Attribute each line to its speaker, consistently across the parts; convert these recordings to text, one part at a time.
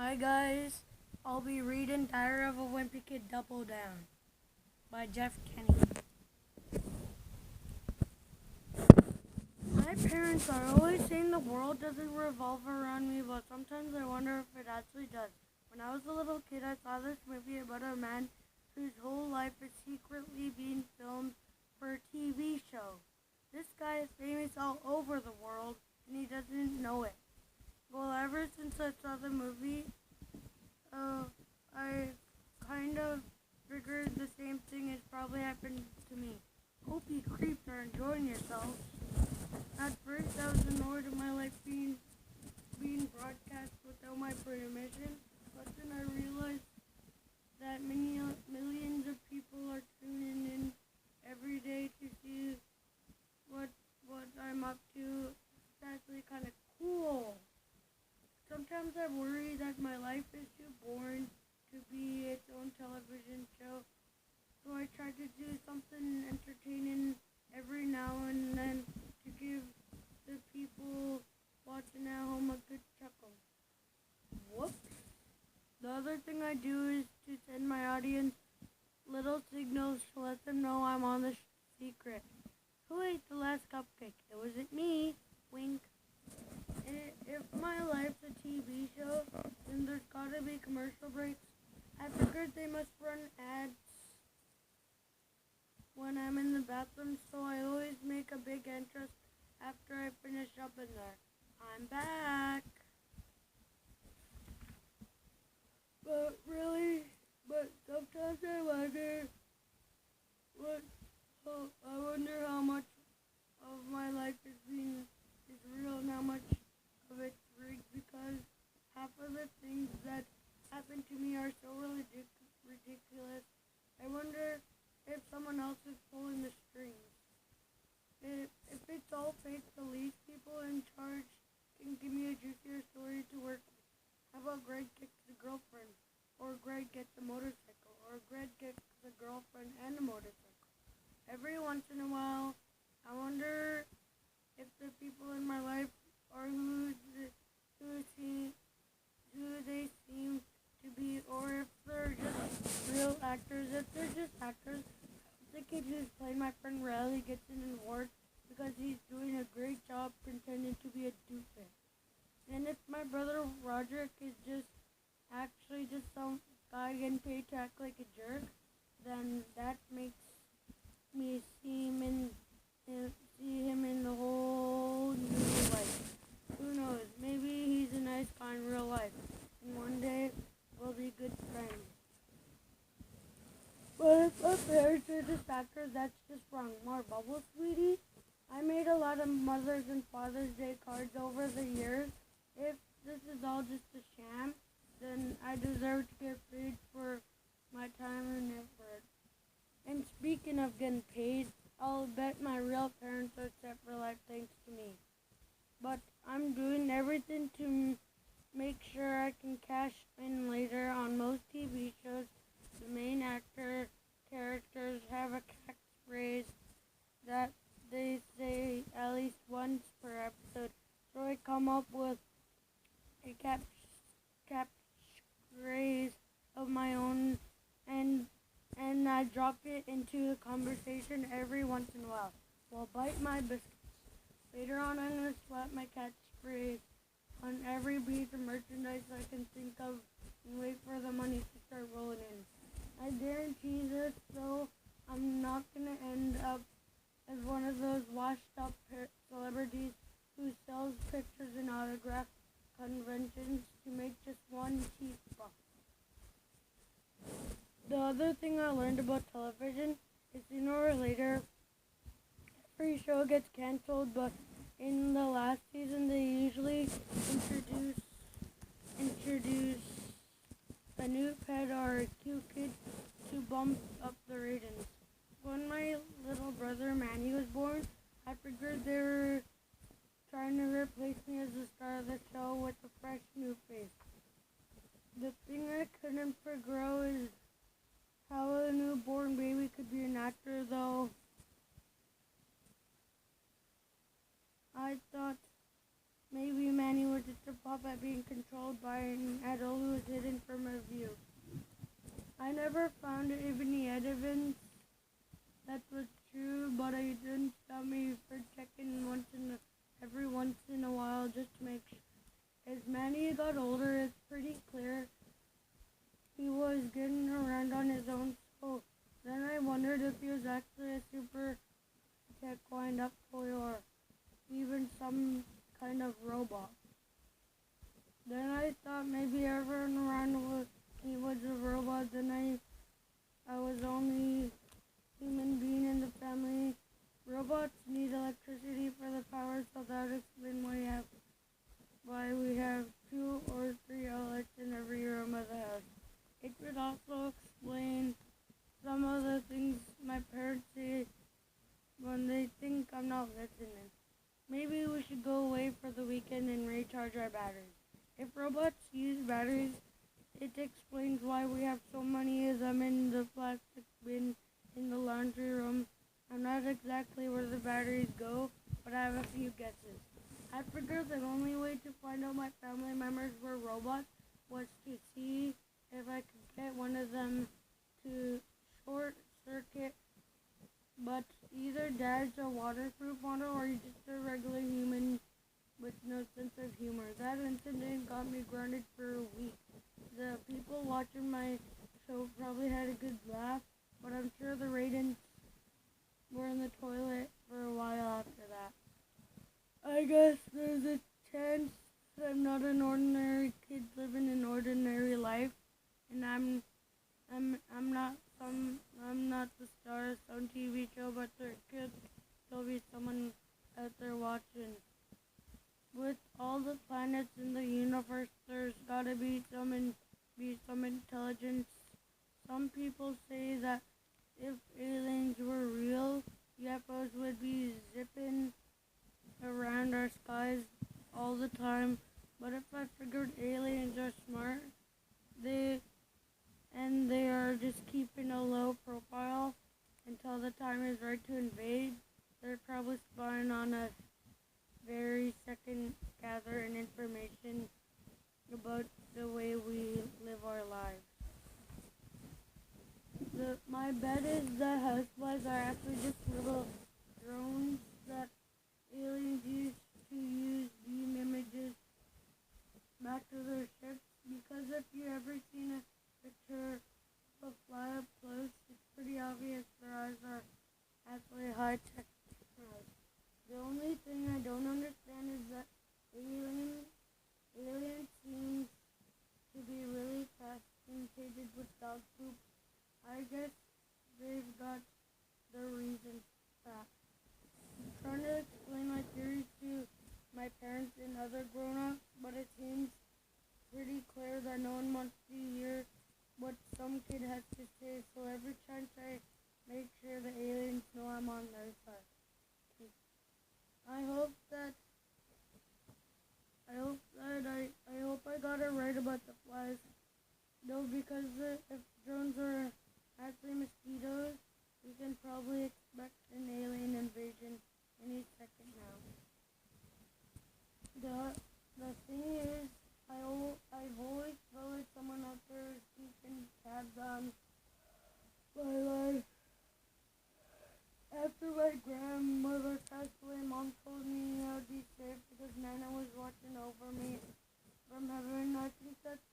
Speaker 1: Hi guys, I'll be reading Diary of a Wimpy Kid Double Down by Jeff Kenny. My parents are always saying the world doesn't revolve around me, but sometimes I wonder if it actually does. When I was a little kid, I saw this movie about a man whose whole life is secretly being filmed for a TV show. This guy is famous all over the world, and he doesn't know it. Well, ever since I saw the movie, I kind of figured the same thing has probably happened to me. Hope you creeps are enjoying yourselves. At first, I was annoyed at my life being broadcast without my permission, but then I realized that millions of people are tuning in every day to see what I'm up to. It's actually kind of cool. Sometimes I worry that my life is too boring to be its own television show, so I try to do something entertaining every now and then to give the people watching at home a good chuckle. Whoops. The other thing I do is to send my audience little signals to let them know I'm on the secret. Who ate the last cupcake? It wasn't me. Wink. If my life's a TV show, then there's gotta be commercial breaks. I figured they must run ads when I'm in the bathroom, so I always make a big entrance after I finish up in there. I'm back. But sometimes I wonder I wonder how much of my life is real and how much of it's rigged, because half of the things that happen to me are so ridiculous. I wonder if someone else is pulling the strings. If it's all fake, the least people in charge can give me a juicier story to work with. How about Greg gets the girlfriend, or Greg gets a motorcycle, or Greg gets the girlfriend and a motorcycle? Every once in a while, I wonder if the people in my life are who they seem to be, or if they're just real actors. If they're just actors, the kid who's playing my friend Riley gets an award because he's doing a great job pretending to be a doofus. And if my brother Roderick is actually just some guy getting paid to act like a jerk, then that makes me see him in the whole new light. Who knows? Maybe he's a nice guy in real life, and one day we'll be good friends. But if my parents are just actors, that's just wrong. More bubble, sweetie. I made a lot of Mother's and Father's Day cards over the years. If this is all just a sham, then I deserve to get paid for my time and effort. And speaking of getting paid, I'll bet my real parents are set for life thanks to me. But I'm doing everything to make sure I can cash in later. On most TV shows, the main characters have a catchphrase that they say at least once per episode. So I come up with a catchphrase of my own, and I drop it into the conversation every once in a while. Well, bite my biscuits. Later on, I'm going to slap my catchphrase on every piece of merchandise I can think of and wait for the money to start rolling in. I guarantee this, though, I'm not going to end up as one of those washed-up celebrities who sells pictures and autograph conventions to make just one cheap buck. The other thing I learned about television is sooner or later, every show gets canceled, but in the last season they usually introduce a new pet or a cute kid to bump up the ratings. When my little brother Manny was born, I figured they were trying to replace me as the star of the show with a fresh new face. The thing I couldn't figure out is how a newborn baby could be an actor, though. I thought maybe Manny was just a puppet being controlled by an adult who was hidden from her view. I never found any evidence that was true, but it didn't stop me from checking every once in a while just to make sure. As Manny got older, it's pretty clear he was getting around on his own, so then I wondered if he was actually a super tech wind-up toy or even some kind of robot. Then I thought maybe everyone around he was a robot, then I was only human being in the family. Robots need electricity for the power, so that would explain why we have 2 or 3 outlets in every room of the house. It would also explain some of the things my parents say when they think I'm not listening. Maybe we should go away for the weekend and recharge our batteries. If robots use batteries, it explains why we have so many of them in the plastic bin in the laundry room. I'm not exactly where the batteries go, but I have a few guesses. I figured the only way to find out my family members were robots was to see if I could get one of them to short circuit, but either Dad's a waterproof model or he's just a regular human with no sense of humor. That incident got me grounded for a week. The people watching my show probably had a good laugh, but I'm sure the ratings were in the toilet for a while after that. I guess there's a chance I'm not an ordinary kid living an ordinary life, and I'm not the star of some TV show, but there could still be someone out there watching. With all the planets in the universe, there's gotta be some intelligence. Some people say that if aliens were real, UFOs would be zipping around our skies all the time. But if I figured aliens are smart, they are just keeping a low profile until the time is right to invade, they're probably spying on us very second, gathering information about the way we live our lives. My bet is that houseflies are actually just little drones that aliens use to beam images back to their ships. Because if you ever seen a picture of a fly up close, it's pretty obvious their eyes are actually high-tech cameras. The only thing I don't understand is that aliens seem to be really fascinated with dog poop. I guess they've got their reasons for that. I'm trying to explain my theories to my parents and other grown-ups, but it seems pretty clear that no one wants to hear what some kid has to say, so every chance I make sure the aliens know I'm on their side. I hope I got it right about the flies, though, because if drones are actually mosquitoes, we can probably expect an alien invasion any second now. The thing is, I've always felt like someone out there is keeping tabs on my life. After my grandmother passed away, Mom told me I'd be safe because Nana was watching over me from heaven. I think that's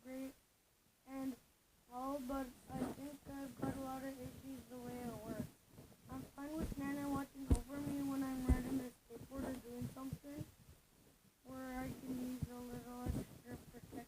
Speaker 1: great and all, but I think I've got a lot of issues the way it works. I'm fine with Nana watching over me when I'm riding a skateboard or doing something where I can use a little extra protection.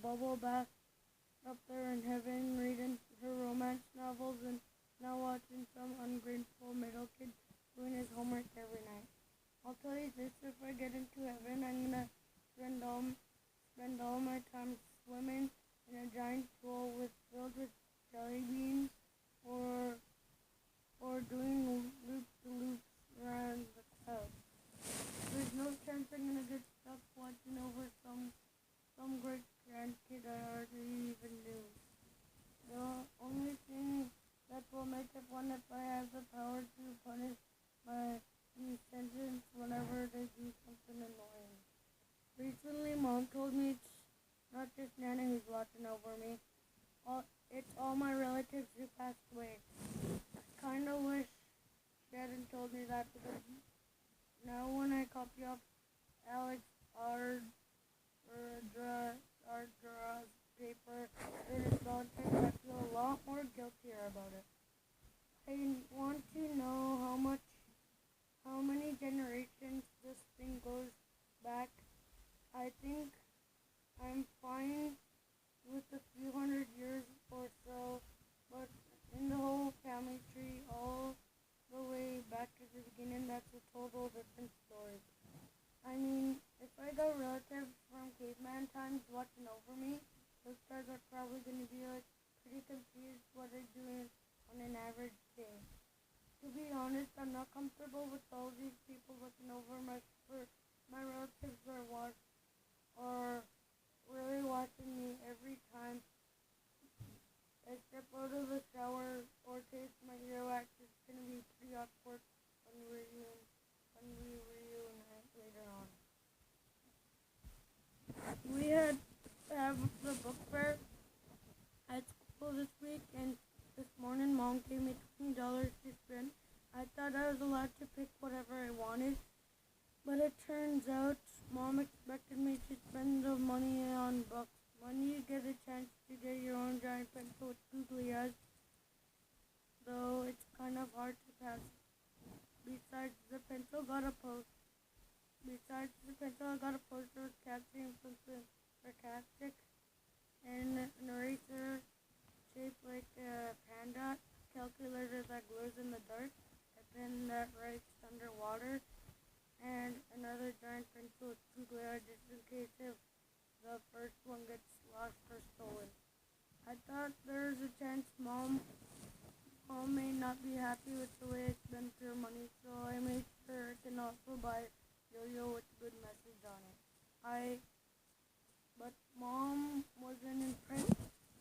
Speaker 1: bubble bath up there in heaven, reading her romance novels, and now watching some ungrateful middle kid doing his homework every night. I'll tell you this: if I get into heaven, I'm gonna spend all spend all my time swimming in a giant pool filled with jelly beans, or doing loop-de-loops around the clouds. There's no chance I'm gonna get stuck watching over some great grandkid I hardly even knew. The only thing that will make it fun if I have the power to punish my descendants whenever they do something annoying. Recently, Mom told me it's not just Nana who's watching over me. It's all my relatives who passed away. Kinda wish she hadn't told me that, because now when I copy off Alex Ardra's paper in his relatives, I feel a lot more guiltier about it. I want to know how many generations this thing goes back. I think I'm fine with a few hundred years or so, but in the whole family tree, all the way back to the beginning, that's a total different story. I mean, if I got relatives from caveman times watching over me, those guys are probably going to be like pretty confused what they're doing on an average day. To be honest, I'm not comfortable with all these people looking over my relatives are really watching me every time I step out of the shower or taste my earwax. It's going to be pretty awkward when we reunite later on. We have the book fair at school this week, and this morning Mom gave me $20 to spend. I thought I was allowed to pick whatever I wanted, but it turns out Mom expected me to spend the money on books. When you get a chance to get your own giant pencil with googly eyes, though, it's kind of hard to pass. Besides the pencil, I got a poster with cats saying something sarcastic, and an eraser shaped like a panda, calculator that glows in the dark, a pen that writes underwater, and another giant pencil with googly eyes just in case if the first one gets lost or stolen. I thought there was a chance Mom may not be happy with the way I spent her money, so I made sure I can also buy yo-yo with a good message on it. But Mom wasn't impressed.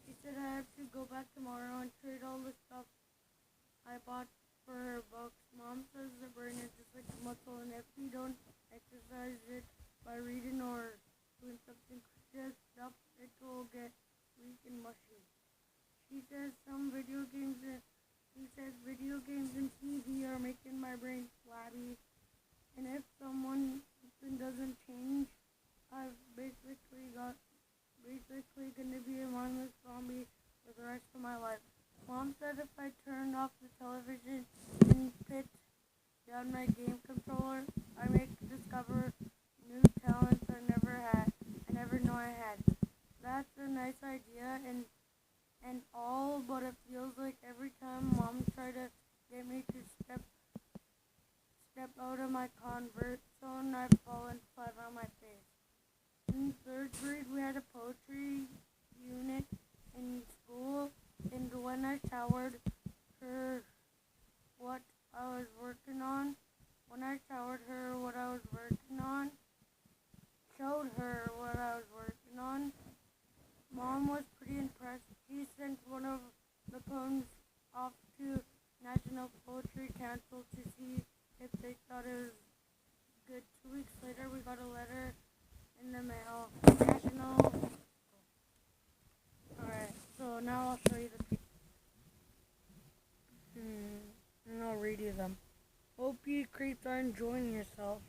Speaker 1: She said I have to go back tomorrow and trade all the stuff I bought for her books. Mom says the brain is just like a muscle, and if you don't exercise it by reading or doing something creative stuff, it will get weak and mushy. She says video games and TV are making my brain flabby, and if something doesn't change, I've basically gonna be a mindless zombie for the rest of my life. Mom said if I turned off the television and put down my game controller, I may discover new talents I never know I had. That's a nice idea and all, but it feels like every time Mom tried to get me to step out of my convert zone, I've fallen flat on my face. In third grade, we had a poetry unit in school, and when I showered her what I was working on, showed her what I was working on, Mom was pretty impressed. She sent one of the poems off to National Poetry Council to see if they thought it was good. 2 weeks later, we got a letter in the mail. Alright, so now I'll show you the picture. And I'll read you them. Hope you creeps are enjoying yourselves.